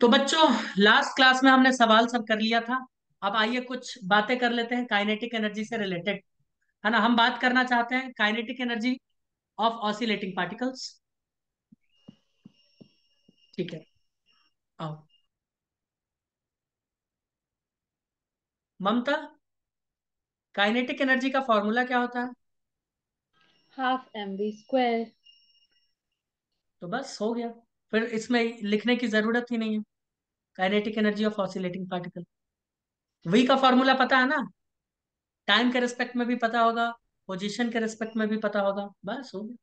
तो बच्चों, last class में हमने सवाल सब कर लिया था। अब आइए कुछ बातें कर लेते हैं काइनेटिक एनर्जी से रिलेटेड। है ना, हम बात करना चाहते हैं kinetic energy of oscillating particles. ठीक है, आओ। ममता, काइनेटिक एनर्जी का फॉर्मूला क्या होता है? Half m v square. तो बस हो गया, फिर इसमें लिखने की जरूरत ही नहीं है। Kinetic energy of oscillating particle, v का फॉर्मूला पता है ना? टाइम के रिस्पेक्ट में भी पता होगा, पोजीशन के रिस्पेक्ट में भी पता होगा, बस हो गया।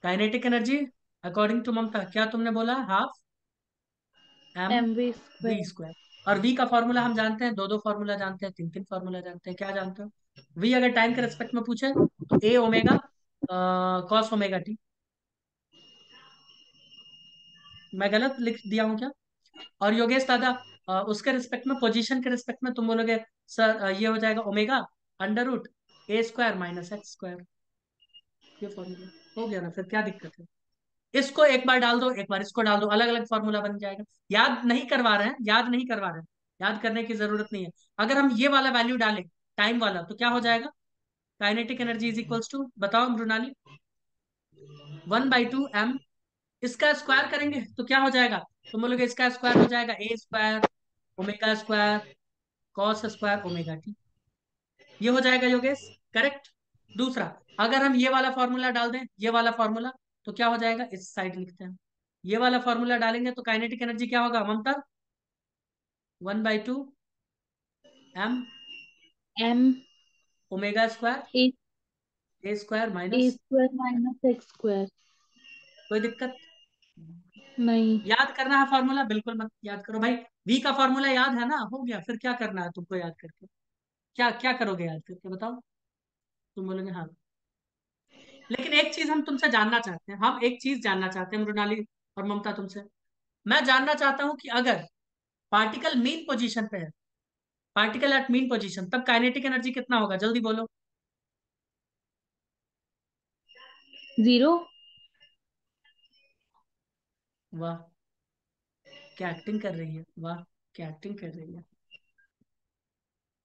Kinetic energy according to Mamta क्या तुमने बोला? Half m m v v square. Square. और वी का फॉर्मूला हम जानते हैं, दो दो फॉर्मूला जानते हैं, तीन तीन फॉर्मूला जानते हैं। क्या जानते हो? वी अगर टाइम के रिस्पेक्ट में पूछे तो ए ओमेगा कॉस ओमेगा टी। मैं गलत लिख दिया हूँ क्या? और योगेश दादा, उसके रिस्पेक्ट में, पोजीशन के रिस्पेक्ट में तुम बोलोगे सर ये हो जाएगा ओमेगा अंडर रूट ए स्क्वायर माइनस एक्स स्क्वायर। ये फॉर्मूला हो गया ना, फिर क्या दिक्कत है? इसको एक बार डाल दो, एक बार इसको डाल दो, अलग अलग फॉर्मूला बन जाएगा। याद नहीं करवा रहे हैं, याद नहीं करवा रहे हैं, याद करने की जरूरत नहीं है। अगर हम ये वाला वैल्यू डालें, टाइम वाला, तो क्या हो जाएगा? Kinetic energy is equals to, बताओ मृणाली, 1/2 एम। इसका स्क्वायर करेंगे तो क्या हो जाएगा? तुम बोलोगे इसका स्क्वायर हो जाएगा A square omega square cos square omega T. ये हो जाएगा योगेश, करेक्ट। दूसरा, अगर हम ये वाला फॉर्मूला डाल दें, ये वाला फॉर्मूला, तो क्या हो जाएगा? इस साइड लिखते हैं। ये वाला फॉर्मूला डालेंगे तो काइनेटिक एनर्जी क्या होगा Mamta? 1/2 M M omega square A A square A minus. Square minus x square. कोई दिक्कत? नहीं। याद करना है फॉर्मूला, बिल्कुल मत याद करो भाई। वी का फॉर्मूला याद है ना, हो गया, फिर क्या करना है तुमको याद करके? क्या क्या करोगे याद करके, बताओ। तुम बोलोगे हाँ। लेकिन एक चीज हम तुमसे जानना चाहते हैं, हम एक चीज जानना चाहते हैं मृणाली और ममता, तुमसे मैं जानना चाहता हूं कि अगर पार्टिकल मीन पोजीशन पे है, पार्टिकल एट मीन पोजीशन, तब काइनेटिक एनर्जी कितना होगा? जल्दी बोलो। जीरो। वाह, क्या एक्टिंग कर रही है, वाह, क्या एक्टिंग कर रही है,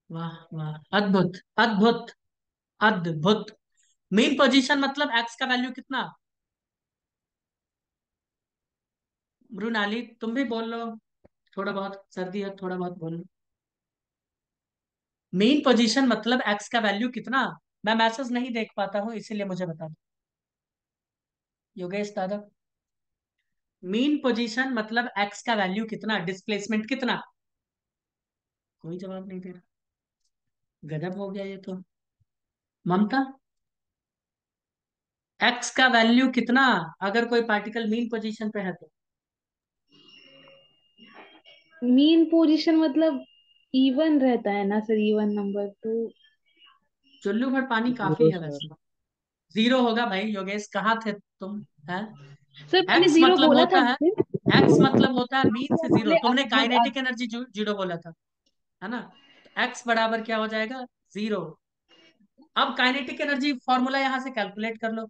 वाह वाह, अद्भुत अद्भुत अद्भुत। मीन पोजीशन मतलब एक्स का वैल्यू कितना? मृणाली तुम भी बोल लो, थोड़ा बहुत सर्दी है, थोड़ा बहुत बोल लो। मीन पोजीशन मतलब एक्स का वैल्यू कितना? मैं मैसेज नहीं देख पाता हूँ, इसीलिए मुझे बता दो योगेश दादा। मीन पोजीशन मतलब एक्स का वैल्यू कितना, डिस्प्लेसमेंट कितना? कोई जवाब नहीं दे रहा, गजब हो गया ये तो। ममता, एक्स का वैल्यू कितना अगर कोई पार्टिकल मीन पोजीशन पे है तो? मीन पोजीशन मतलब इवन रहता है ना सर, इवन नंबर तो। चुल्लू भर पानी काफी जीरो है सर। वैसे। जीरो होगा भाई योगेश, कहाँ थे तुम? है, सर मैंने एक्स जीरो मतलब बोला था होता है, वैसे। एक्स मतलब होता है मीन से जीरो। बोले तुमने अद्भुत काइनेटिक एनर्जी जीरो बोला था, है ना? तो एक्स बराबर क्या हो जाएगा? जीरो। अब काइनेटिक एनर्जी फॉर्मूला यहां से कैलकुलेट कर लो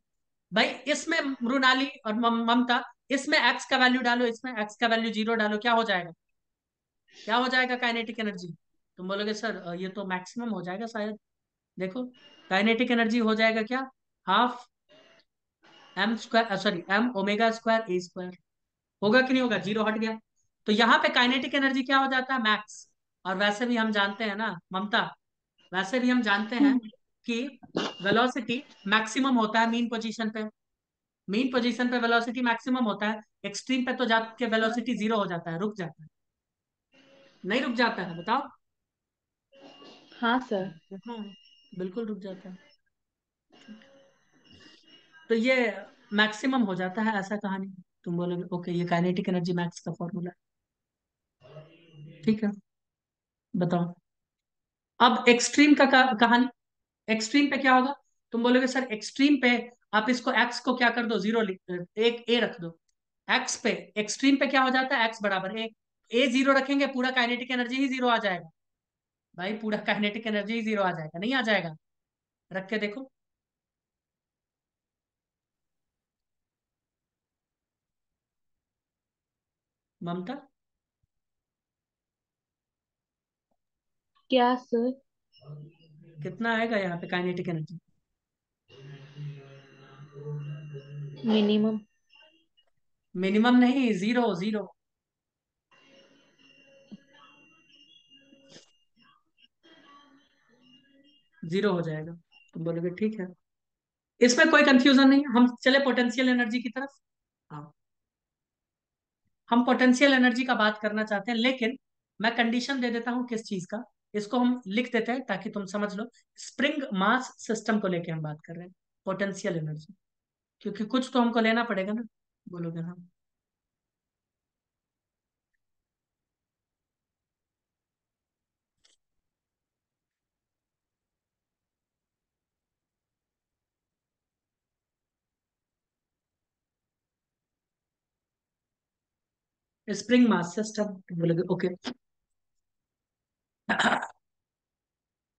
भाई। इसमें मृणाली और ममता, इसमें एक्स का वैल्यू डालो, इसमें एक्स का वैल्यू जीरो डालो, क्या हो जाएगा? क्या हो जाएगा काइनेटिक एनर्जी? तुम बोलोगे सर ये तो मैक्सिमम हो जाएगा शायद। देखो, काइनेटिक एनर्जी हो जाएगा क्या? Half M square, sorry M omega square A square. होगा कि नहीं होगा? जीरो हट गया। तो यहाँ पे काइनेटिक एनर्जी क्या हो जाता है? मैक्स। और वैसे भी हम जानते हैं ना ममता, वैसे भी हम जानते हैं कि वेलोसिटी मैक्सिमम होता है मीन पोजीशन पे। मीन पोजीशन पे वेलोसिटी मैक्सिमम होता है, एक्सट्रीम पे तो जाके वेलोसिटी जीरो हो जाता है, रुक जाता है। नहीं रुक जाता है, बताओ। हाँ सर। हाँ, बिल्कुल रुक जाता है। तो ये मैक्सिमम हो जाता है, ऐसा कहानी। तुम बोलोगे ओके, ये काइनेटिक एनर्जी मैक्स का फॉर्मूला है, ठीक है। बताओ, अब एक्सट्रीम का कहानी। एक्सट्रीम पे क्या होगा? तुम बोलोगे सर एक्सट्रीम पे आप इसको एक्स को क्या कर दो, जीरो लिख, एक ए रख दो। एक्स पे, एक्सट्रीम पे क्या हो जाता है? एक्स बराबर ए जीरो रखेंगे, पूरा काइनेटिक एनर्जी ही जीरो आ जाएगा। भाई पूरा काइनेटिक एनर्जी ही जीरो आ जाएगा, नहीं आ जाएगा? रख के देखो। ममता? क्या सर? कितना आएगा यहाँ पे काइनेटिक एनर्जी? मिनिमम। मिनिमम नहीं, जीरो जीरो। जीरो हो जाएगा। तुम बोलोगे ठीक है, इसमें कोई कंफ्यूजन नहीं, हम चले पोटेंशियल एनर्जी की तरफ। हाँ, हम पोटेंशियल एनर्जी का बात करना चाहते हैं, लेकिन मैं कंडीशन दे देता हूं किस चीज का। इसको हम लिख देते हैं ताकि तुम समझ लो। स्प्रिंग मास सिस्टम को लेके हम बात कर रहे हैं, पोटेंशियल एनर्जी, क्योंकि कुछ तो हमको लेना पड़ेगा ना। बोलोगे हाँ। स्प्रिंग मास सिस्टम बोलोगे, ओके।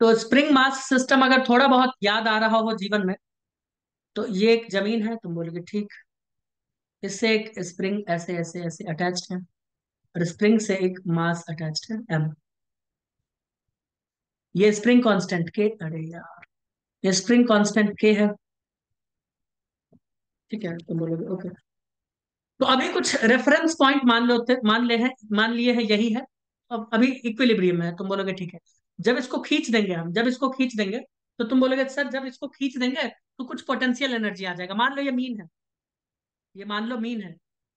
तो स्प्रिंग मास सिस्टम अगर थोड़ा बहुत याद आ रहा हो जीवन में, तो ये एक जमीन है, तुम बोलोगे ठीक। इससे एक स्प्रिंग ऐसे ऐसे ऐसे अटैच्ड है, और स्प्रिंग से एक मास अटैच्ड है एम। ये स्प्रिंग कांस्टेंट के, अरे यार, ये स्प्रिंग कांस्टेंट के है। ठीक है, तुम बोलोगे ओके। तो अभी कुछ रेफरेंस पॉइंट मान लिए हैं यही है। अब अभी इक्विलिब्रियम है, तुम बोलोगे ठीक है। जब इसको खींच देंगे, तो तुम बोलोगे सर जब इसको खींच देंगे तो कुछ पोटेंशियल एनर्जी आ जाएगा। मान लो ये मीन है, ये मान लो मीन है।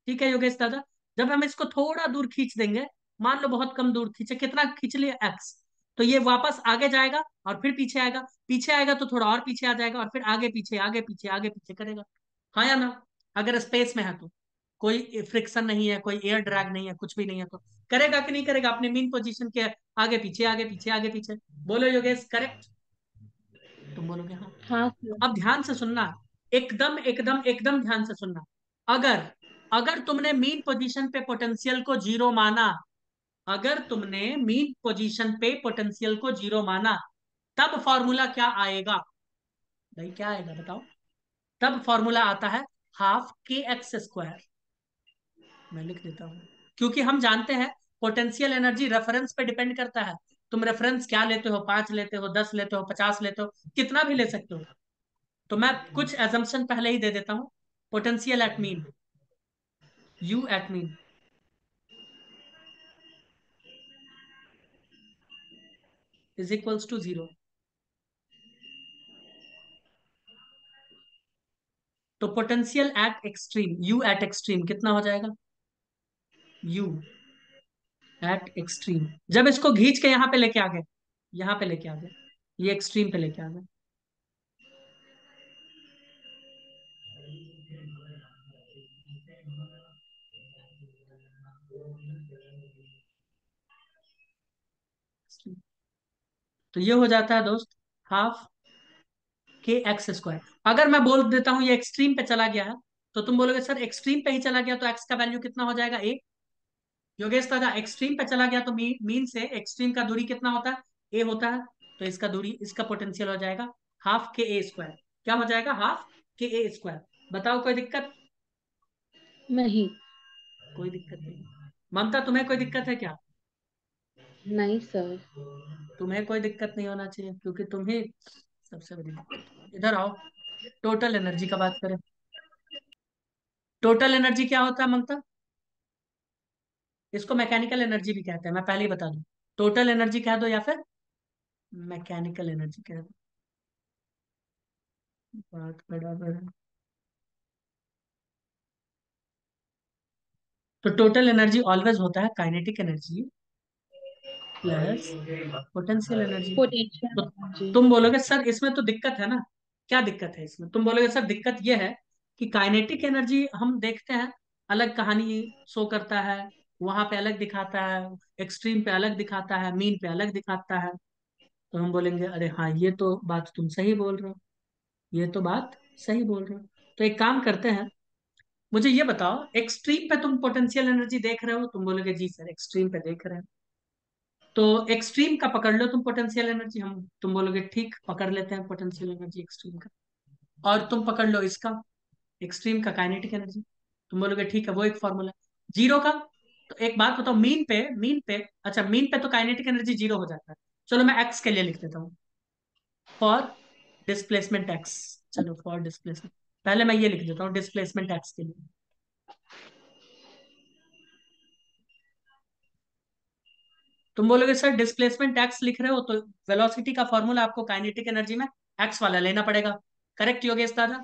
ठीक है योगेश दादा, जब हम इसको थोड़ा दूर खींच देंगे, मान लो बहुत कम दूर खींचे, कितना खींच लिए एक्स, तो ये वापस आगे जाएगा और फिर पीछे आएगा। पीछे आएगा तो थोड़ा और पीछे आ जाएगा, और फिर आगे पीछे आगे पीछे आगे पीछे करेगा। हाँ या ना? अगर स्पेस में है तो कोई फ्रिक्शन नहीं है, कोई एयर ड्रैग नहीं है, कुछ भी नहीं है, तो करेगा कि नहीं करेगा अपने मीन पोजीशन के आगे पीछे आगे पीछे आगे पीछे। बोलो योगेश, करेक्ट? तुम बोलोगे हाँ। हाँ सर। अब ध्यान से सुनना, एकदम एकदम एकदम ध्यान से सुनना। अगर अगर तुमने मीन पोजीशन पे पोटेंशियल को जीरो माना, अगर तुमने मीन पोजीशन पे पोटेंशियल को जीरो माना, तब फॉर्मूला क्या आएगा? भाई क्या आएगा बताओ? तब फॉर्मूला आता है हाफ के एक्स स्क्वायर। मैं लिख देता हूं, क्योंकि हम जानते हैं पोटेंशियल एनर्जी रेफरेंस पे डिपेंड करता है। तुम रेफरेंस क्या लेते हो, 5 लेते हो, 10 लेते हो, 50 लेते हो, कितना भी ले सकते हो। तो मैं कुछ एजम्पशन पहले ही दे देता हूं। Potential at mean, U at mean is equals to zero. तो potential at extreme, U at extreme कितना हो जाएगा? यू एट एक्सट्रीम, जब इसको खींच के यहां पे लेके आ गए, यहां पे लेके आ गए, ये एक्सट्रीम पे लेके आ गए। तो ये हो जाता है दोस्त, हाफ के एक्स स्क्वायर। अगर मैं बोल देता हूं ये एक्सट्रीम पे चला गया है, तो तुम बोलोगे सर एक्सट्रीम पे ही चला गया तो एक्स का वैल्यू कितना हो जाएगा? ए। योगेश दादा एक्सट्रीम पे चला गया तो मीन से एक्सट्रीम का दूरी कितना होता है? ए होता है। तो इसका दूरी, इसका पोटेंशियल हो जाएगा हाफ के ए स्क्वायर। क्या हो जाएगा? हाफ के ए स्क्वायर। बताओ कोई दिक्कत? नहीं। कोई दिक्कत नहीं। ममता तुम्हें कोई दिक्कत है क्या? नहीं सर। तुम्हें कोई दिक्कत नहीं होना चाहिए, क्योंकि तुम ही सबसे बड़ी दिक्कत हो। इधर आओ, टोटल एनर्जी का बात करें। टोटल एनर्जी क्या होता है ममता? इसको मैकेनिकल एनर्जी भी कहते हैं, मैं पहले ही बता दूं। टोटल एनर्जी कह दो या फिर मैकेनिकल एनर्जी कह दो, बात बराबर है। तो टोटल एनर्जी ऑलवेज होता है kinetic energy plus potential energy. Potential तो एनर्जी। तुम बोलोगे सर इसमें तो दिक्कत है ना। क्या दिक्कत है इसमें? तुम बोलोगे सर दिक्कत यह है कि काइनेटिक एनर्जी हम देखते हैं अलग कहानी शो करता है, वहां पे अलग दिखाता है, एक्सट्रीम पे अलग दिखाता है, मीन पे अलग दिखाता है। तो हम बोलेंगे अरे हाँ, ये तो बात तुम सही बोल रहे हो, ये तो बात सही बोल रहे हो। तो एक काम करते हैं, मुझे ये बताओ एक्सट्रीम पे तुम पोटेंशियल एनर्जी देख रहे हो? तुम बोलोगे जी सर एक्सट्रीम पे देख रहे हैं। तो एक्सट्रीम का पकड़ लो तुम पोटेंशियल एनर्जी, हम तुम बोलोगे ठीक पकड़ लेते हैं पोटेंशियल एनर्जी एक्सट्रीम का। और तुम पकड़ लो इसका, एक्सट्रीम का काइनेटिक एनर्जी। तुम बोलोगे ठीक है, वो एक फॉर्मूला जीरो का। तो एक बात बताओ, मीन पे अच्छा, मीन पे तो काइनेटिक एनर्जी जीरो हो जाता है। चलो मैं एक्स के लिए लिख देता हूँ, फॉर डिस्प्लेसमेंट एक्स। चलो फॉर डिस्प्लेसमेंट, पहले मैं ये लिख देता हूँ डिस्प्लेसमेंट एक्स के लिए। तुम बोलोगे सर डिस्प्लेसमेंट एक्स लिख रहे हो तो वेलोसिटी का फॉर्मूला आपको काइनेटिक एनर्जी में एक्स वाला लेना पड़ेगा। करेक्ट योगेश दादा?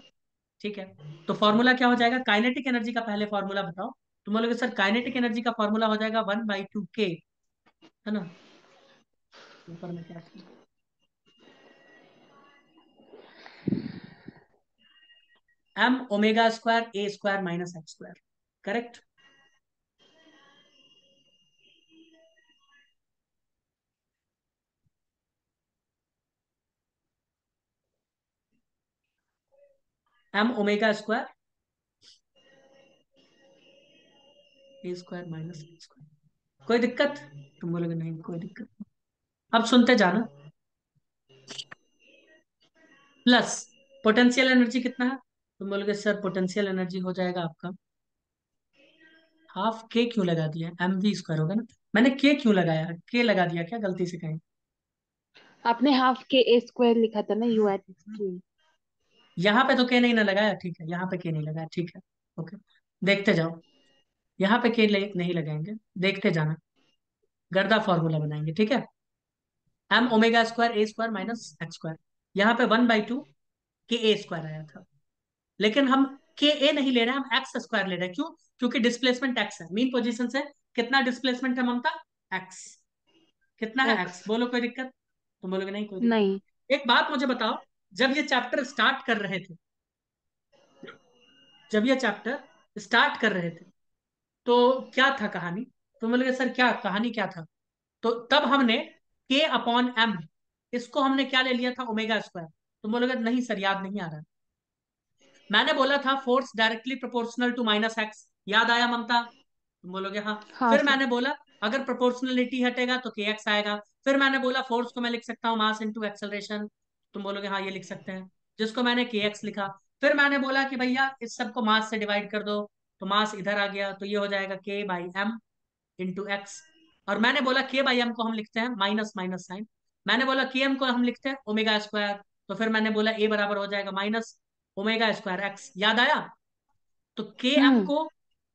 ठीक है। तो फॉर्मूला क्या हो जाएगा काइनेटिक एनर्जी का, पहले फॉर्मूला बताओ। तुम बोलोगे सर काइनेटिक एनर्जी का फॉर्मूला हो जाएगा 1/2 k, है ना? ऊपर में क्या था, m omega square a square - x square. Correct. m omega square a square - x square. कोई दिक्कत? तुम बोलोगे नहीं कोई दिक्कत नहीं। अब सुनते जाना। प्लस पोटेंशियल एनर्जी कितना है? तुम बोलोगे सर पोटेंशियल एनर्जी हो जाएगा आपका, हाफ के क्यों लगा दिया, mv स्क्वायर होगा ना। मैंने के क्यों लगाया, के लगा दिया क्या गलती से कहीं? आपने हाफ के ए स्क्वायर लिखा था ना, यू एट एक्सट्रीम। यहाँ पे तो के नहीं ना लगाया, ठीक है, यहाँ पे के नहीं लगाया, ठीक है। ओके, देखते जाओ। यहाँ पे के नहीं लगाएंगे, देखते जाना। गर्दा फॉर्मूला बनाएंगे, ठीक है। m omega square a square - x square, यहाँ पे 1/2 के ए स्क्वायर आया था। लेकिन हम के ए नहीं ले रहे हैं, हम एक्स स्क्वायर ले रहे हैं। क्यों? क्योंकि डिस्प्लेसमेंट एक्स है मीन पोजीशन से। कितना डिस्प्लेसमेंट है ममता? एक्स। कितना है एक्स। एक्स? बोलो कोई दिक्कत? तुम बोलोगे नहीं कोई दिक्कत। नहीं। एक बात मुझे बताओ, जब ये चैप्टर स्टार्ट कर रहे थे, जब ये चैप्टर स्टार्ट कर रहे थे तो क्या था कहानी? तुम बोलोगे सर क्या कहानी क्या था? तो तब हमने के अपॉन एम, इसको हमने क्या ले लिया था, ओमेगा स्क्वायर। तुम बोलोगे नहीं सर याद नहीं आ रहा। मैंने बोला था force directly proportional to -x, याद आया ममता? तुम बोलोगे हाँ। हाँ फिर सर। मैंने बोला अगर प्रोपोर्शनलिटी हटेगा तो के एक्स आएगा। फिर मैंने बोला फोर्स को मैं लिख सकता हूँ मास इंटू एक्सेलरेशन। तुम बोलोगे हाँ ये लिख सकते हैं, जिसको मैंने के एक्स लिखा। फिर मैंने बोला कि भैया इस सबको मास से डिवाइड कर दो, तो मास इधर आ गया, तो ये हो जाएगा k/m × x। और मैंने बोला k/m को हम लिखते हैं माइनस माइनस साइन। मैंने बोला के एम को हम लिखते हैं ओमेगा स्क्वायर। तो फिर मैंने बोला ए बराबर हो जाएगा -ओमेगा स्क्वायर x। याद आया? तो के एम हम्म। को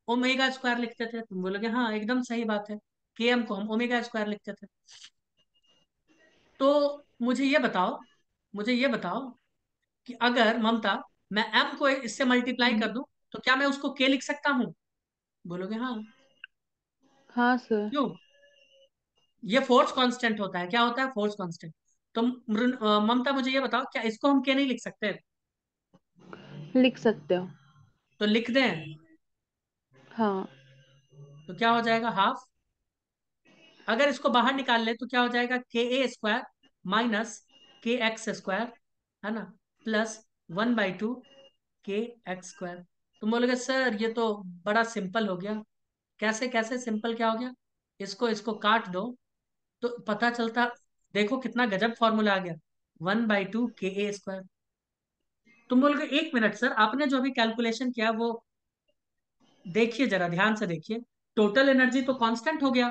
ओमेगा स्क्वायर लिखते थे। तुम बोलोगे हाँ एकदम सही बात है, के एम को हम ओमेगा स्क्वायर लिखते थे। तो मुझे ये बताओ कि अगर ममता मैं एम को इससे मल्टीप्लाई कर दूं तो क्या मैं उसको के लिख सकता हूं? बोलोगे हाँ। हाँ सर। क्यों? ये फोर्स कांस्टेंट होता है, क्या होता है, फोर्स कांस्टेंट। तो ममता मुझे ये बताओ क्या इसको हम के नहीं लिख सकते? लिख सकते हो। तो लिख दें। हाँ। तो क्या हो जाएगा, हाफ। अगर इसको बाहर निकाल ले तो क्या हो जाएगा, के ए स्क्वायर -के एक्स स्क्वायर, है ना, प्लस 1/2 के एक्स स्क्वायर। तुम बोलोगे सर ये तो बड़ा सिंपल हो गया। कैसे कैसे सिंपल क्या हो गया? इसको इसको काट दो तो पता चलता, देखो कितना गजब फॉर्मूला आ गया, 1/2 के ए स्क्वायर। तुम बोलोगे 1 मिनट सर, आपने जो अभी कैलकुलेशन किया वो देखिए, जरा ध्यान से देखिए। टोटल एनर्जी तो कांस्टेंट हो गया,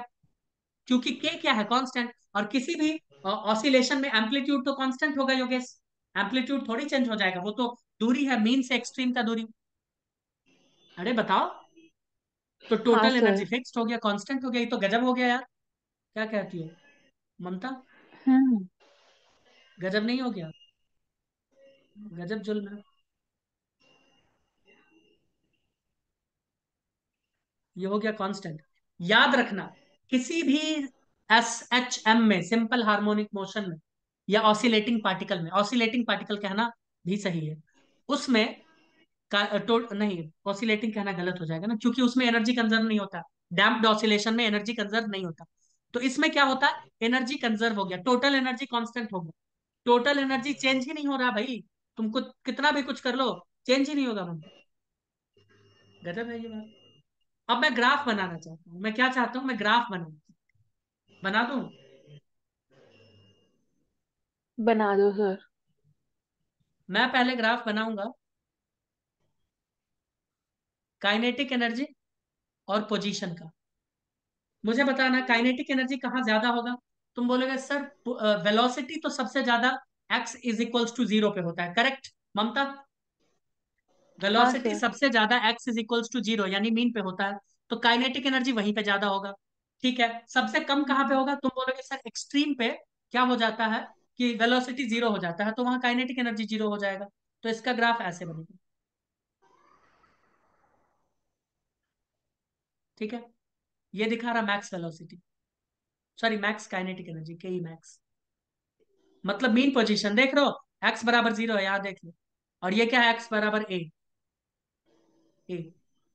क्योंकि के क्या है, कांस्टेंट। और किसी भी ऑसिलेशन में एम्पलीट्यूड तो कांस्टेंट होगा योगेश। एम्पलीट्यूड थोड़ी चेंज हो जाएगा, वो तो दूरी है मीन से एक्सट्रीम का दूरी। अरे बताओ। तो हाँ टोटल सर। एनर्जी फिक्स्ड हो गया, कांस्टेंट हो गया, ये तो गजब हो गया यार। क्या कहती हो ममता? हम्म। गजब नहीं हो गया? गजब जुल्म है। ये हो गया कांस्टेंट। याद रखना, किसी भी SHM में, सिंपल हार्मोनिक मोशन में, या ऑसिलेटिंग पार्टिकल में, ऑसिलेटिंग पार्टिकल कहना भी सही है, उसमें नहीं, ऑसिलेटिंग कहना गलत हो जाएगा ना, क्योंकि उसमें एनर्जी कंजर्व नहीं होता। डैम्प्ड ऑसिलेशन में एनर्जी कंजर्व नहीं होता। तो इसमें क्या होता है, एनर्जी कंजर्व हो गया, टोटल एनर्जी कांस्टेंट हो गया। टोटल एनर्जी चेंज ही नहीं हो रहा भाई, तुमको कितना भी कुछ कर लो, चेंज ही नहीं होगा मतलब। गजब है ये बात। अब मैं ग्राफ बनाना चाहता हूँ, मैं क्या चाहता हूँ, मैं ग्राफ बना दूं। बना दो सर। मैं पहले ग्राफ बनाऊंगा काइनेटिक एनर्जी और पोजीशन का। मुझे बताना काइनेटिक एनर्जी कहाँ ज्यादा होगा। तुम बोलोगे सर वेलोसिटी तो सबसे ज्यादा x is equals to zero पे होता है, करेक्ट ममता? हाँ वेलोसिटी सर। सबसे ज्यादा x is equals to zero यानी मीन पे होता है, तो काइनेटिक एनर्जी वहीं पे ज्यादा होगा। ठीक है, सबसे कम कहाँ पे होगा? तुम बोलोगे सर एक्सट्रीम पे क्या हो जाता है कि वेलोसिटी जीरो हो जाता है, तो वहां काइनेटिक एनर्जी जीरो हो जाएगा। तो इसका ग्राफ ऐसे बनेगा। ठीक है, ये दिखा रहा max velocity, sorry max kinetic energy के ई मैक्स, मतलब मीन पोजीशन देख रहे हो, एक्स बराबर जीरो है यहाँ देख लो। और ये क्या है, एक्स बराबर ए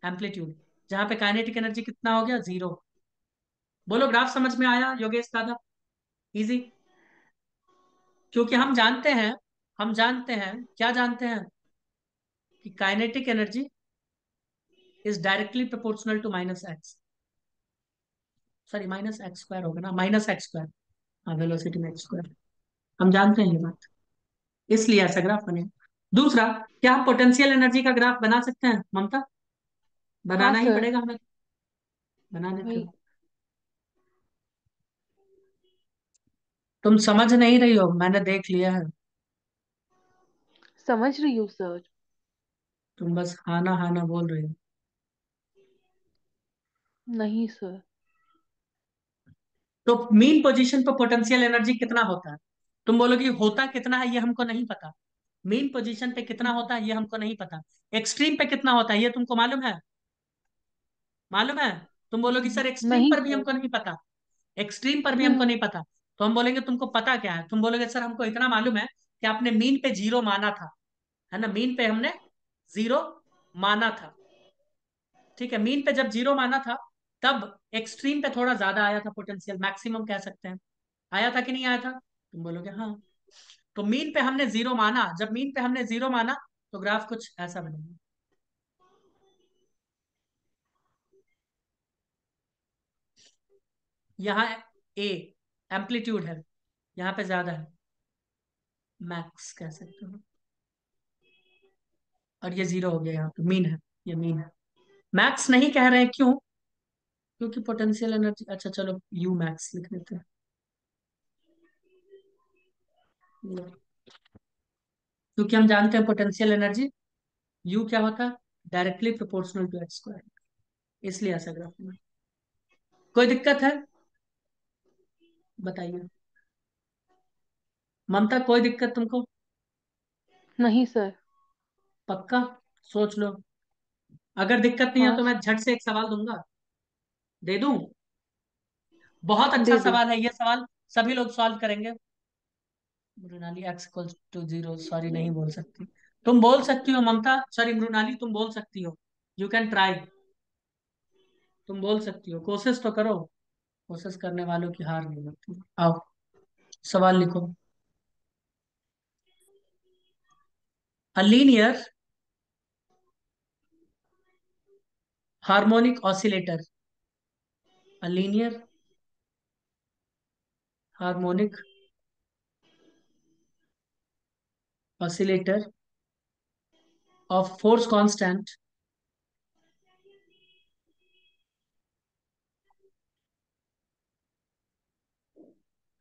एम्पलीट्यूड, जहां पे काइनेटिक एनर्जी कितना हो गया, जीरो। बोलो ग्राफ समझ में आया योगेश दादा? इजी। क्योंकि हम जानते हैं क्या जानते हैं कि kinetic energy is directly proportional to minus x, sorry minus x square होगा ना, माइनस एक्स स्क्वायर, हाँ वेलोसिटी में एक्स स्क्वायर, हम जानते हैं ये बात, इसलिए ऐसा ग्राफ बनेगा। दूसरा, क्या हम पोटेंशियल एनर्जी का ग्राफ बना सकते हैं ममता? हाँ बनाना ही सर। पड़ेगा हमें, बना देते वही। हो। तुम समझ नहीं रही हो, मैंने देख लिया है। समझ रही हूँ सर। तुम बस हाना हाना बोल रही हो। नहीं सर। तो मीन पोजीशन पर पोटेंशियल एनर्जी कितना होता है? तुम बोलोगे होता कितना है ये हमको नहीं पता। मीन पोजीशन पे कितना होता है ये हमको नहीं पता। एक्सट्रीम पे कितना होता है ये तुमको मालूम है? मालूम है? तुम बोलोगे सर एक्सट्रीम नहीं पर भी सर। हमको नहीं पता, एक्सट्रीम पर भी हमको हम्म। नहीं पता। तो हम बोलेंगे तुमको पता क्या है? तुम बोलोगे सर हमको इतना मालूम है कि आपने मीन पे जीरो माना था, है ना, मीन पे हमने जीरो माना था। ठीक है, मीन पे जब जीरो माना था तब एक्सट्रीम पे थोड़ा ज्यादा आया था पोटेंशियल, मैक्सिमम कह सकते हैं। आया था कि नहीं आया था? तुम बोलोगे हाँ। तो मीन पे हमने जीरो माना, जब मीन पे हमने जीरो माना तो ग्राफ कुछ ऐसा बनेगा। यहाँ ए एम्पलीट्यूड है, यहाँ पे ज्यादा है, मैक्स कह सकते हो। और ये जीरो हो गया, यहाँ पे मीन है, ये मीन है। मैक्स नहीं कह रहे हैं, क्यों? क्योंकि पोटेंशियल एनर्जी, अच्छा चलो यू मैक्स लिख देते हैं। क्योंकि हम जानते हैं पोटेंशियल एनर्जी यू क्या होता है, directly proportional to x square, इसलिए ऐसा ग्राफ बना। कोई दिक्कत है? बताइए ममता, कोई दिक्कत तुमको? नहीं सर। पक्का? सोच लो, अगर दिक्कत नहीं है हाँ तो मैं सर। झट से एक सवाल दूंगा, दे दूं? बहुत अच्छा दे दो। सवाल है ये सवाल, सभी लोग सॉल्व करेंगे। Mrinali x equals to zero, sorry नहीं बोल सकती। तुम बोल सकती हो ममता, सॉरी मृणाली तुम बोल सकती हो, यू कैन ट्राई, तुम बोल सकती हो, कोशिश तो करो, कोशिश करने वालों की हार नहीं होती। आओ सवाल लिखो। A linear harmonic oscillator, a linear harmonic oscillator of force constant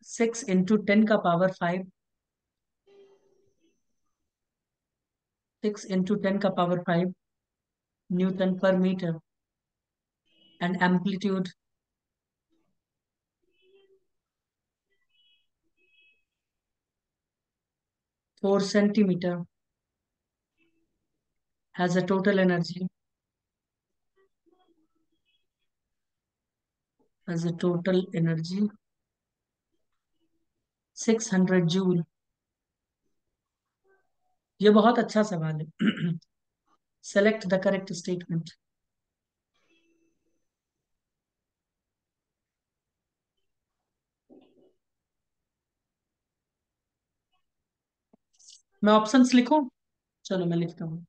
6 × 10 का पावर 5, 6 × 10 का power 5 newton per metre, and amplitude 4 centimeter, has a total energy, has a total energy 600 joule. ये बहुत अच्छा सवाल है। Select the correct statement. मैं options लिखूं? चलो मैं लिखता हूँ।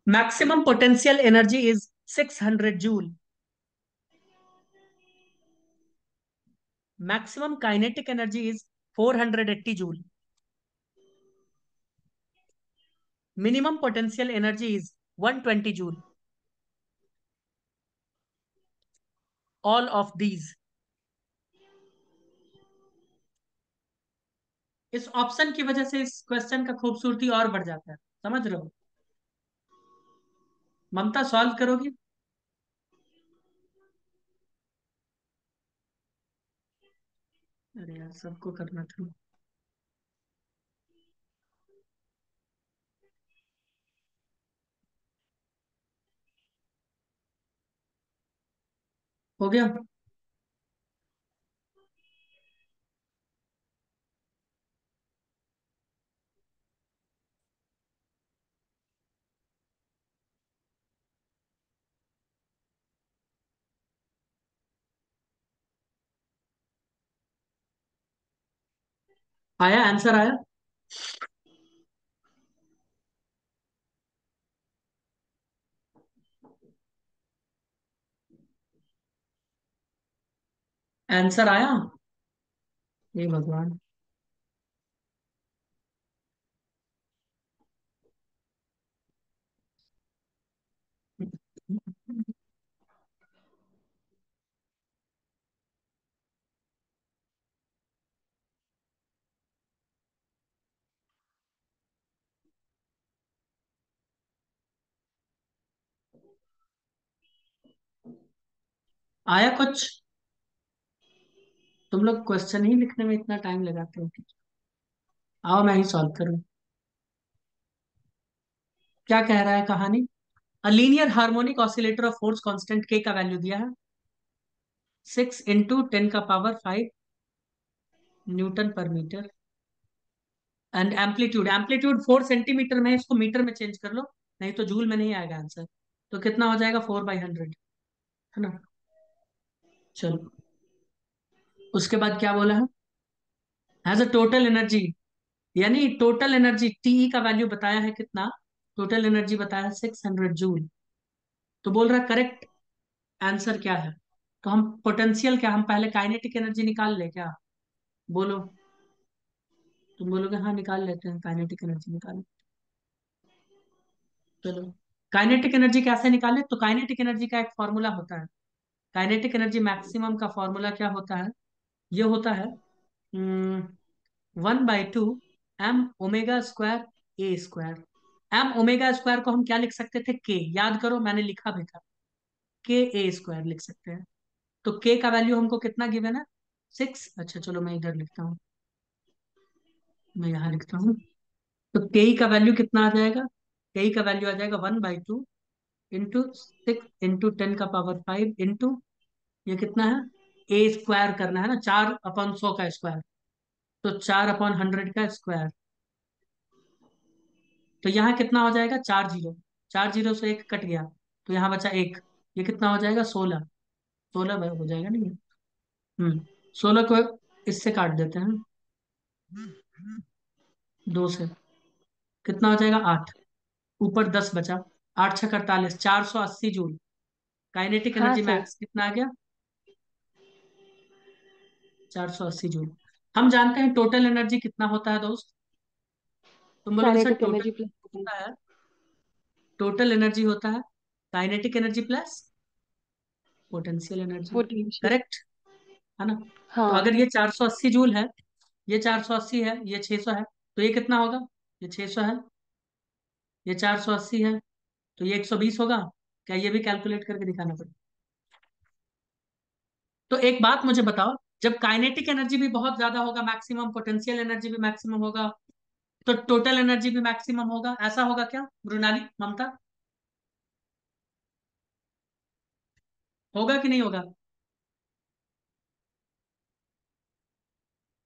Maximum potential energy is 600 joule, maximum kinetic energy is 480 joule, minimum potential energy is 120 joule. All of these. इस ऑप्शन की वजह से इस क्वेश्चन का खूबसूरती और बढ़ जाता है, समझ रहे हो? ममता सॉल्व करोगी? अरे यार सबको करना था। हो गया? आया, आंसर आया? आंसर आया? हे भगवान। आया कुछ? तुम लोग क्वेश्चन ही लिखने में इतना टाइम लगाते हो। आओ मैं ही सॉल्व करूं। क्या कह रहा है कहानी? A linear harmonic oscillator of force constant के का वैल्यू दिया है 6 × 10⁵ newton per metre. And amplitude, amplitude 4 centimetre में है, इसको मीटर में चेंज कर लो, नहीं तो जूल में नहीं आएगा आंसर। तो कितना हो जाएगा? 4/100, है ना? चलो, उसके बाद क्या बोला है? हैज अ टोटल एनर्जी, यानी टोटल एनर्जी टीई का वैल्यू बताया है कितना? टोटल एनर्जी बताया है 600 जूल। तो बोल रहा है करेक्ट आंसर क्या है? तो हम पोटेंशियल क्या, हम पहले काइनेटिक एनर्जी निकाल ले क्या? बोलो। तुम बोलोगे हाँ निकाल लेते हैं, काइनेटिक एनर्जी निकाल। चलो, काइनेटिक एनर्जी कैसे निकाले? तो काइनेटिक एनर्जी का एक फॉर्मूला होता है। काइनेटिक एनर्जी मैक्सिमम का फॉर्मूला क्या होता है? ये होता है 1/2 m⍵² a²। m⍵² को हम क्या लिख सकते थे? के, याद करो मैंने लिखा भी था, के a² लिख सकते हैं। तो के का वैल्यू हमको कितना गिवन है? 6। अच्छा चलो मैं इधर लिखता हूँ, मैं यहाँ लिखता हूँ। तो के का वैल्यू कितना आ जाएगा? के का वैल्यू आ जाएगा 1/2 × 6 × 10⁵ इंटू, ये कितना है? a² करना है ना, 4/100 का स्क्वायर, तो 4/100 का स्क्वायर। तो यहाँ कितना हो जाएगा? 4 जीरो, 4 जीरो से एक कट गया, तो यहाँ बचा एक। ये कितना हो जाएगा? 16। 16 हो जाएगा नहीं? 16 को इससे काट देते हैं, 2 से। कितना हो जाएगा? 8। ऊपर 10 बचा, 8×6 = 48, 480 जूल। काइनेटिक हाँ एनर्जी सर। मैक्स कितना आ गया? 480 जूल। हम जानते हैं टोटल एनर्जी कितना होता है दोस्त? तुम बोलोगे sir kinetic total energy plus होता है, टोटल एनर्जी होता है kinetic energy plus potential energy. Potential. Correct, है ना? तो हाँ। अगर ये 480 जूल है, ये 480 है, ये 600 है, तो ये कितना होगा? ये 600 है, ये 480 है, तो ये 120 होगा। क्या ये भी कैलकुलेट करके दिखाना पड़ेगा? तो एक बात मुझे बताओ, जब काइनेटिक एनर्जी भी बहुत ज्यादा होगा मैक्सिमम, पोटेंशियल एनर्जी भी मैक्सिमम होगा, तो टोटल एनर्जी भी मैक्सिमम होगा, ऐसा होगा क्या मृणाली, ममता? होगा कि नहीं होगा?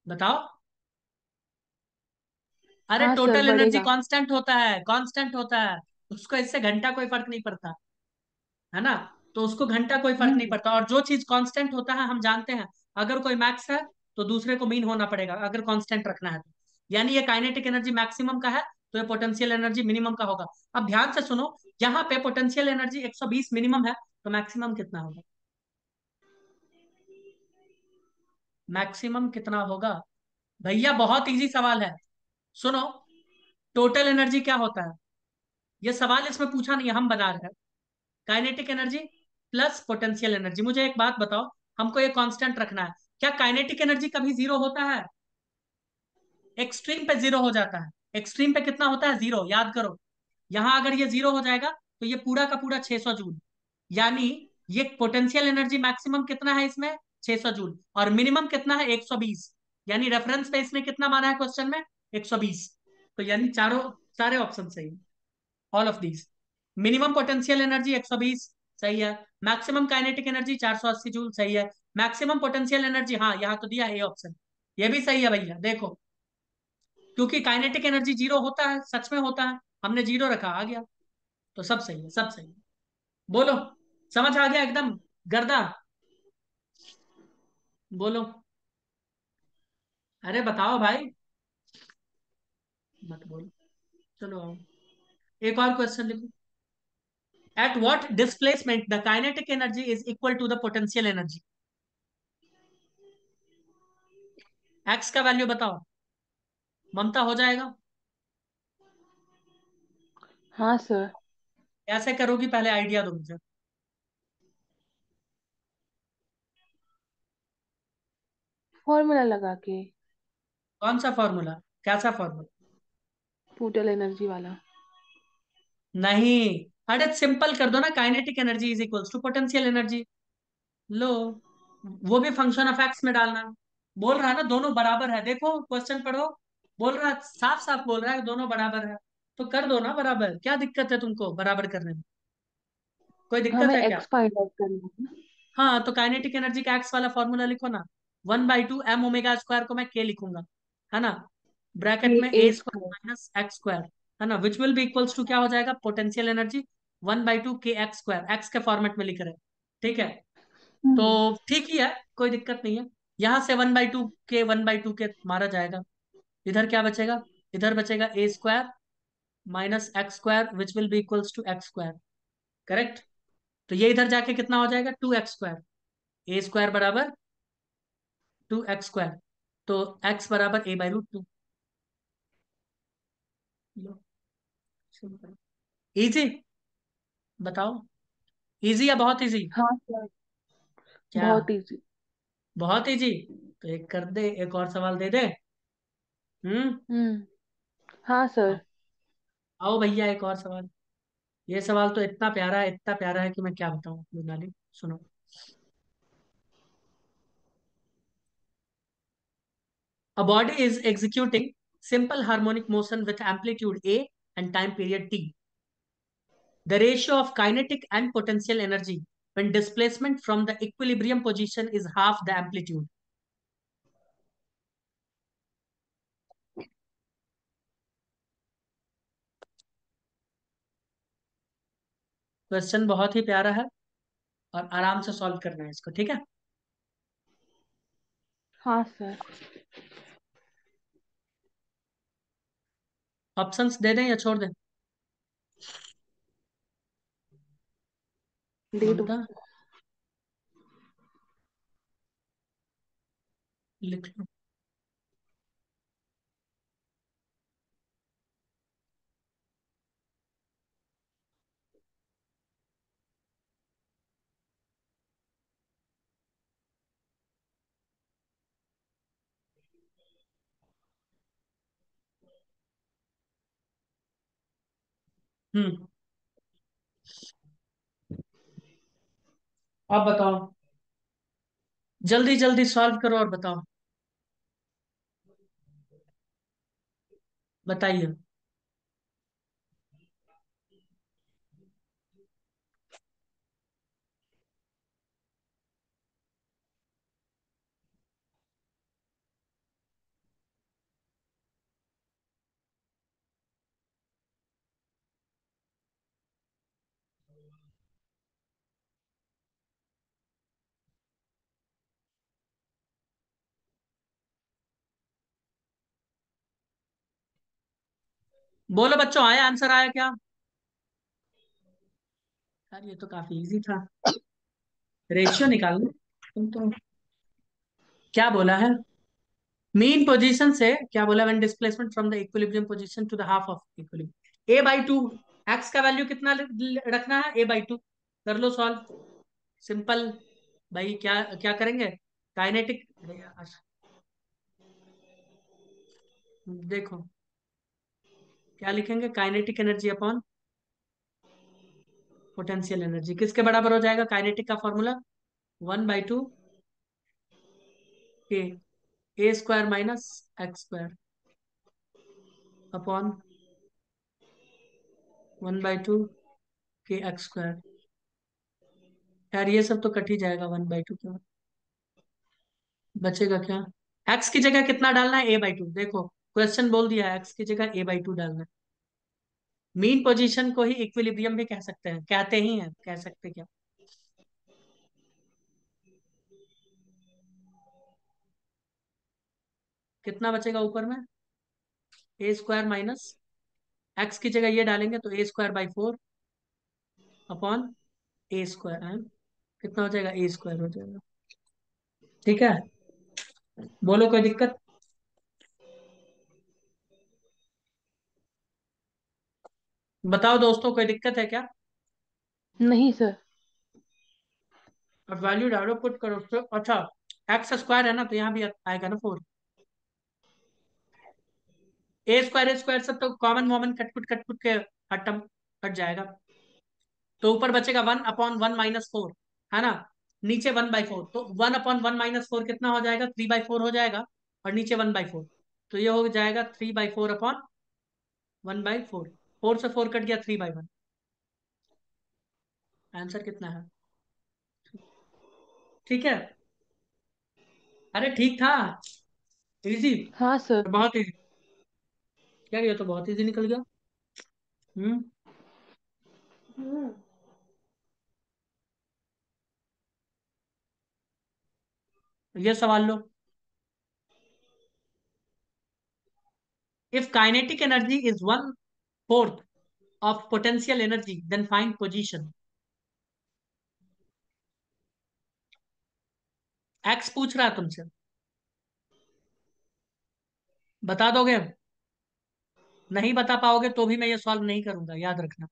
बताओ। अरे हाँ सर, टोटल एनर्जी बढ़ेगा। कांस्टेंट होता है, कांस्टेंट होता है। उसको इससे घंटा कोई फर्क नहीं पड़ता, है ना? तो उसको घंटा कोई फर्क नहीं हम्म। पड़ता, और जो चीज कांस्टेंट होता है हम जानते हैं, अगर कोई मैक्स है तो दूसरे को मीन होना पड़ेगा, अगर कांस्टेंट रखना है तो। यानी ये काइनेटिक एनर्जी मैक्सिमम का है, तो ये पोटेंशियल एनर्जी मिनिमम का होगा। अब ध्यान से सुनो, यहाँ पे पोटेंशियल एनर्जी 120 मिनिमम है, तो मैक्सिमम कितना होगा? मैक्सिमम कितना होगा? भैया बहुत इजी सवाल है, सुनो। टोटल एनर्जी क्या होता है? ये सवाल इसमें पूछा नहीं है, हम बना रहे हैं। Kinetic energy plus potential energy. मुझे एक बात बताओ, हमको ये कांस्टेंट रखना है, क्या काइनेटिक एनर्जी कभी जीरो होता है? एक्सट्रीम पे जीरो हो जाता है। एक्सट्रीम पे कितना होता है? जीरो, याद करो। यहां अगर ये जीरो हो जाएगा तो ये पूरा का पूरा 600 जूल, यानी ये पोटेंशियल एनर्जी मैक्सिमम कितना है इसमें? 600 जूल। और मिनिमम कितना है? 120। यानी रेफरेंस पे इसने कितना माना है क्वेश्चन में? 120। तो यानी चारों सारे ऑप्शन सही, all of these. Minimum potential energy 120 सही है। मैक्सिमम काइनेटिक एनर्जी 480 जूल सही है। मैक्सिमम पोटेंशियल एनर्जी, हाँ यहाँ तो दिया है, ये ऑप्शन ये भी सही है भैया, देखो। क्योंकि काइनेटिक एनर्जी जीरो होता है, सच में होता है, हमने जीरो रखा, आ गया। तो सब सही है, सब सही है। बोलो, समझ आ गया एकदम गर्दा? बोलो, अरे बताओ भाई, मत बोलो। चलो आओ, एक और क्वेश्चन लिखो। At what displacement the kinetic energy is equal to the potential energy? X का वैल्यू बताओ। ममता हो जाएगा? हाँ सर। कैसे करोगी, पहले आइडिया दो मुझे। फॉर्मूला लगा के। कौन सा फॉर्मूला? कैसा फॉर्मूला? टोटल एनर्जी वाला। नहीं, अरे सिंपल कर दो ना, kinetic energy is equals to potential energy. लो, वो भी फंक्शन ऑफ एक्स में डालना। बोल रहा है ना दोनों बराबर है, देखो क्वेश्चन पढ़ो। बोल रहा है, साफ साफ बोल रहा है दोनों बराबर है। तो कर दो ना बराबर, क्या दिक्कत है तुमको बराबर करने में? कोई दिक्कत हमें है क्या? एक्स फाइंड आउट करना है ना। हाँ, तो काइनेटिक एनर्जी का एक्स वाला फॉर्मूला लिखो ना। 1/2 m ओमेगा स्क्वायर को मैं के लिखूंगा, है ना, ब्रैकेट ये में A A square square. Minus x square, है ना, which will be equals to क्या हो जाएगा? पोटेंशियल एनर्जी 1/2 k x स्क्वायर, एक्स के फॉर्मेट में लिख रहे हैं। ठीक है, तो हम्म। ठीक ही है, कोई दिक्कत नहीं है। यहां से 1/2 के मारा जाएगा। इधर क्या बचेगा? इधर बचेगा A square minus x square which will be equals to x square. Correct. तो ये इधर जाके कितना हो जाएगा? 2x square. ए स्क्वायर बराबर 2x स्क्वायर। तो x बराबर a/√2। इजी, बताओ, इजी या बहुत इजी? हाँ सर। क्या? बहुत इजी। बहुत इजी? तो एक कर दे, एक और सवाल दे दे। हम्म। हम्म। हाँ आओ, सर। आओ भैया, एक और सवाल। ये सवाल तो इतना प्यारा है, इतना प्यारा है कि मैं क्या बताऊं मोनाली। सुनो। A body is executing simple harmonic motion with amplitude a and time period t. The ratio of kinetic and potential energy when displacement from the equilibrium position is half the amplitude. Question बहुत ही प्यारा है, और आराम से solve करना है इसको, ठीक है? हाँ सर। ऑप्शंस दे दें या छोड़ दें? दे दो। ममता, लिख लो। हम्म, अब बताओ, जल्दी जल्दी सॉल्व करो और बताओ, बताइए। बोलो बच्चों, आया आंसर, आया क्या? यार ये तो काफी इजी था। रेशियो निकाल लो तुम तो। क्या बोला है? मीन पोजीशन से क्या बोला? When displacement from the equilibrium position to the half of equilibrium, a/2। X का वैल्यू कितना रखना है? a/2। कर लो सॉल्व। सिंपल। भाई क्या क्या करेंगे, काइनेटिक, अरे यार देखो क्या लिखेंगे, kinetic energy upon potential energy किसके बराबर हो जाएगा, काइनेटिक का formula 1/2 K A square minus x square upon 1/2 K x square. यार ये सब तो कट ही जाएगा 1/2 के बाद, बचेगा क्या। एक्स की जगह कितना डालना है, a/2, देखो क्वेश्चन बोल दिया है एक्स की जगह a/2 डालना है। मीन पोजीशन को ही इक्विलिब्रियम भी कह सकते हैं, कहते ही हैं, कह सकते क्या। कितना बचेगा ऊपर में, ए स्क्वायर माइनस एक्स की जगह ये डालेंगे तो a²/4 अपॉन ए स्क्वायर है, कितना हो जाएगा, a² हो जाएगा। ठीक है, बोलो कोई दिक्कत। बताओ दोस्तों कोई दिक्कत है क्या। नहीं सर। अब वैल्यू डालो, पुट करो तो अच्छा, एक्स स्क्वायर है ना तो यहाँ भी आएगा ना 4। a² सब तो कॉमन वॉमन कट कुट के हटम हट जाएगा, तो ऊपर बचेगा 1/1 - 4, है ना। नीचे 1/4, तो 1/1 - 4 कितना हो जाएगा, 3/4 हो जाएगा, और नीचे 1/4, तो ये हो जाएगा 3/4/1/4। 4 से 4 कट गया, 3/1। आंसर कितना है, ठीक है। अरे ठीक था, इजी, हाँ सर। बहुत इजी। यार ये तो बहुत इजी निकल गया। हम्म। ये सवाल लो, if kinetic energy is 1/4 of potential energy then find position। X पूछ रहा है तुमसे, बता दोगे। नहीं बता पाओगे तो भी मैं ये सॉल्व नहीं करूंगा, याद रखना,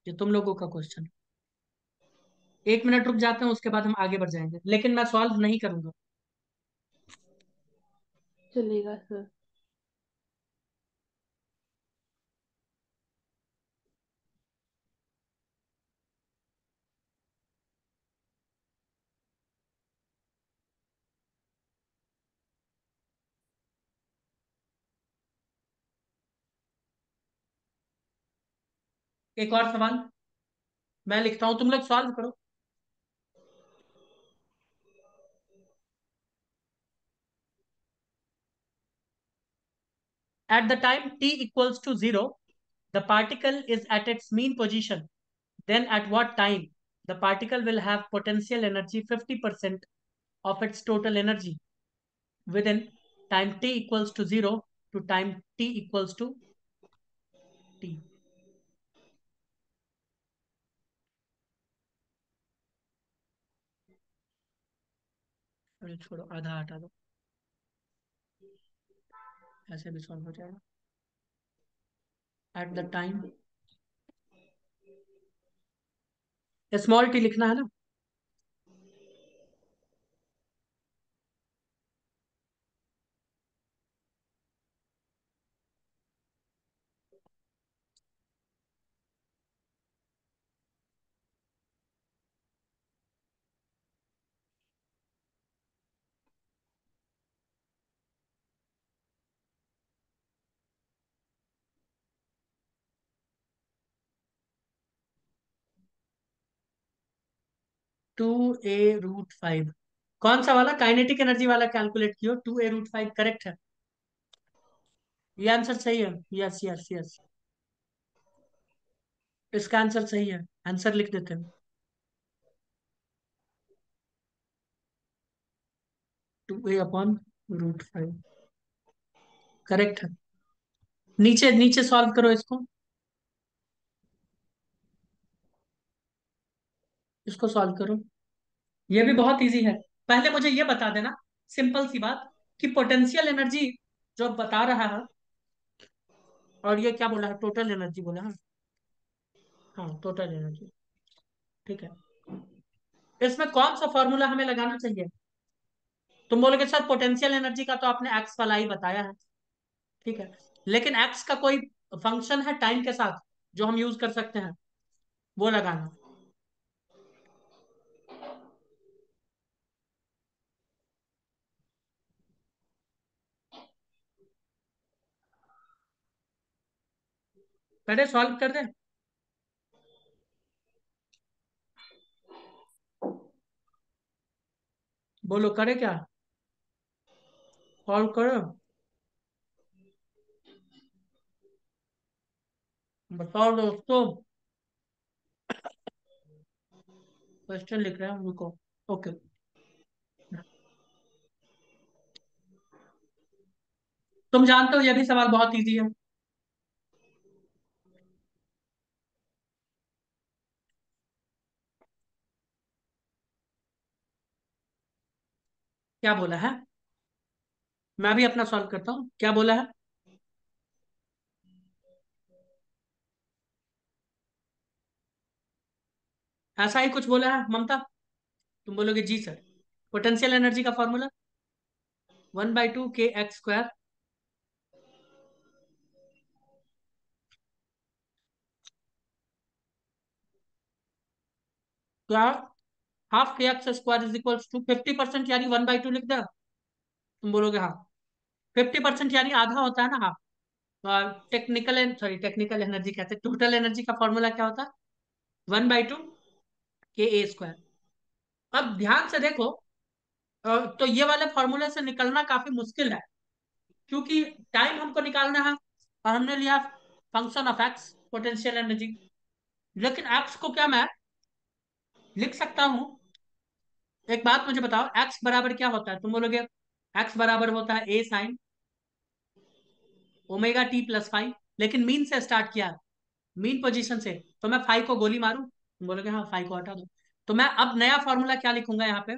ये तुम लोगों का क्वेश्चन। 1 मिनट रुक जाते हैं, उसके बाद हम आगे बढ़ जाएंगे, लेकिन मैं सॉल्व नहीं करूंगा। चलेगा सर। एक और सवाल मैं लिखता हूं, तुम लोग सॉल्व करो। At the time t equals to 0 the particle is at its mean position, then at what time the particle will have potential energy 50% of its total energy within time t equals to 0 to time t equals to t। छोड़ो, आधा हटा दो, ऐसे भी solve हो जाएगा। At the time, small T लिखना है ना। 2a√5, कौन सा वाला, काइनेटिक एनर्जी वाला कैलकुलेट किया, 2a√5 करेक्ट है, ये आंसर सही है। यस यस यस, इसका आंसर सही है, आंसर लिख देते हैं, 2a/√5 करेक्ट है। नीचे नीचे सॉल्व करो इसको, इसको सॉल्व करो, ये भी बहुत इजी है। पहले मुझे ये बता देना, सिंपल सी बात, कि पोटेंशियल एनर्जी जो बता रहा है, और ये क्या बोला है, टोटल एनर्जी बोला है। हाँ टोटल एनर्जी, ठीक है। इसमें कौन सा फॉर्मूला हमें लगाना चाहिए? तुम बोलोगे सर पोटेंशियल एनर्जी का तो आपने एक्स वाला ही बताया है, ठीक है, लेकिन एक्स का कोई फंक्शन है टाइम के साथ जो हम यूज कर सकते हैं, वो लगाना। पहले सॉल्व कर दे। बोलो करे क्या? सॉल्व करो। बताओ दोस्तों। क्वेश्चन लिख रहे हैं, रुको। ओके। तुम जानते हो ये भी सवाल बहुत इजी है। क्या बोला है? मैं भी अपना सॉल्व करता हूँ, क्या बोला है? ऐसा ही कुछ बोला है ममता? तुम बोलोगे जी सर। पोटेंशियल एनर्जी का फॉर्मूला 1/2 kx²। क्या? ½ kx² = 50%, यानी 1/2 लिख दे। तुम बोलोगे हाँ। 50% यानी आधा होता है ना, हाफ। टेक्निकल एनर्जी कहते हैं, टोटल एनर्जी का फॉर्मूला क्या होता है? 1/2 ka²। अब ध्यान से देखो। तो ये वाले फॉर्मूले से निकलना काफी मुश्किल है, क्योंकि टाइम हमको निकालना है और हमने लिया function of x, potential energy. लेकिन एक्स को क्या मैं लिख सकता हूँ? एक बात मुझे बताओ, एक्स बराबर क्या होता है? तुम बोलोगे एक्स बराबर होता है a sin ω t + φ। लेकिन मीन से स्टार्ट किया, मीन पोजीशन से, तो मैं फाइव को गोली मारूं? तुम बोलोगे हाँ, फाइव को हटा दो। तो मैं अब नया फॉर्मूला क्या लिखूंगा यहाँ पे?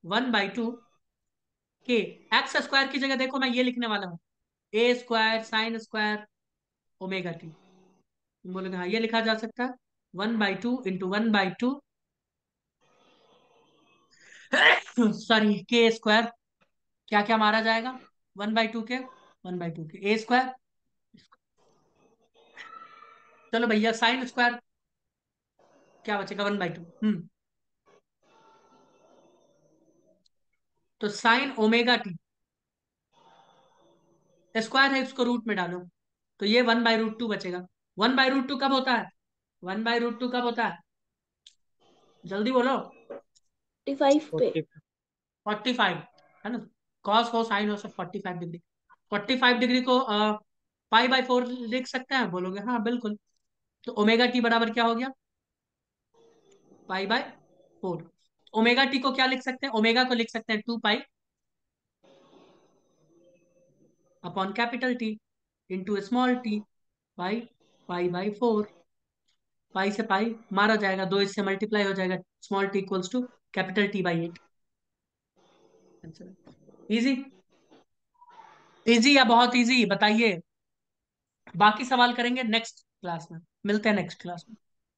1/2 के x² की जगह देखो मैं ये लिखने वाला हूँ, a² sin² ω t। तुम बोलोगे हाँ, ये लिखा जा सकता है। 1/2 × 1/2 सॉरी k²। क्या क्या मारा जाएगा? 1/2 के a²। चलो भैया, sin²। क्या बचेगा? 1/2। तो sin ω t² है, इसको रूट में डालो, तो ये 1/√2 बचेगा। 1/√2 कब होता है? 1/√2 कब होता है? जल्दी बोलो। 45 पे। 45, है ना? कॉस हो साइन हो सब 45 डिग्री। 45 डिग्री को π/4 लिख सकते हैं? बोलोगे हाँ बिल्कुल। तो ω t बराबर क्या हो गया? π/4। ω t को क्या लिख सकते हैं? ओमेगा को लिख सकते हैं 2π/T into small T by π/4। Pi से पाई मारा जाएगा, दो इससे मल्टीप्लाई हो जाएगा, small T equals to T/8। Easy. Easy या बहुत इजी बताइए। बाकी सवाल करेंगे नेक्स्ट क्लास में, मिलते हैं नेक्स्ट क्लास में।